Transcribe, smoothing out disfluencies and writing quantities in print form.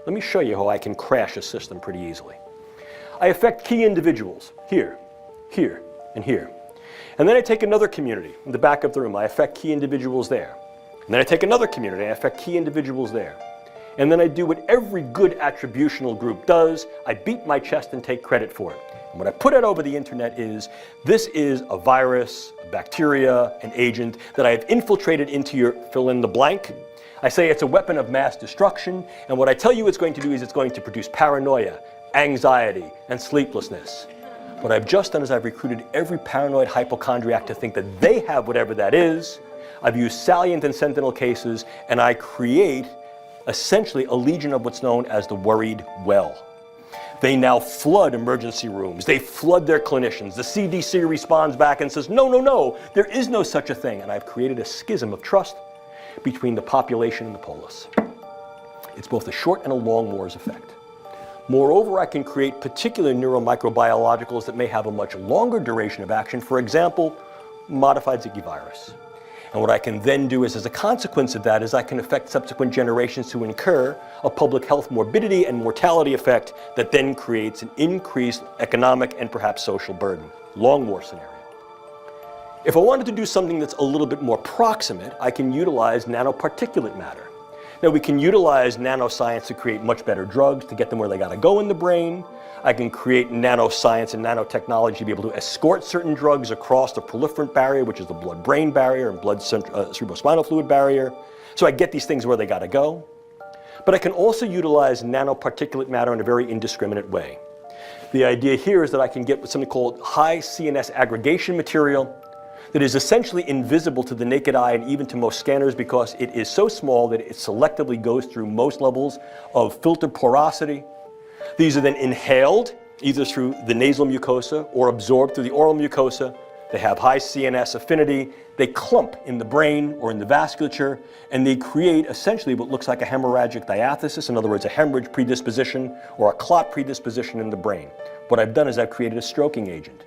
Let me show you how I can crash a system pretty easily. I affect key individuals here, here, and here. And then I take another community in the back of the room. I affect key individuals there. And then I take another community. I affect key individuals there. And then I do what every good attributional group does. I beat my chest and take credit for it. And what I put out over the internet is, this is a virus, a bacteria, an agent that I have infiltrated into your fill in the blank. I say it's a weapon of mass destruction. And what I tell you it's going to do is it's going to produce paranoia, anxiety, and sleeplessness. What I've just done is I've recruited every paranoid hypochondriac to think that they have whatever that is. I've used salient and sentinel cases, and I create essentially a legion of what's known as the worried well. They now flood emergency rooms. They flood their clinicians. The CDC responds back and says, no, no, no, there is no such a thing. And I've created a schism of trust between the population and the polis. It's both a short and a long Moore's effect. Moreover, I can create particular neuromicrobiologicals that may have a much longer duration of action, for example, modified Zika virus. And what I can then do is, as a consequence of that, is I can affect subsequent generations to incur a public health morbidity and mortality effect that then creates an increased economic and perhaps social burden. Long Moore scenario. If I wanted to do something that's a little bit more proximate, I can utilize nanoparticulate matter. Now, we can utilize nanoscience to create much better drugs, to get them where they got to go in the brain. I can create nanoscience and nanotechnology to be able to escort certain drugs across the proliferant barrier, which is the blood-brain barrier and cerebrospinal fluid barrier. So I get these things where they got to go. But I can also utilize nanoparticulate matter in a very indiscriminate way. The idea here is that I can get something called high CNS aggregation material that is essentially invisible to the naked eye and even to most scanners, because it is so small that it selectively goes through most levels of filter porosity. These are then inhaled either through the nasal mucosa or absorbed through the oral mucosa. They have high CNS affinity. They clump in the brain or in the vasculature, and they create essentially what looks like a hemorrhagic diathesis, in other words, a hemorrhage predisposition or a clot predisposition in the brain. What I've done is I've created a stroking agent.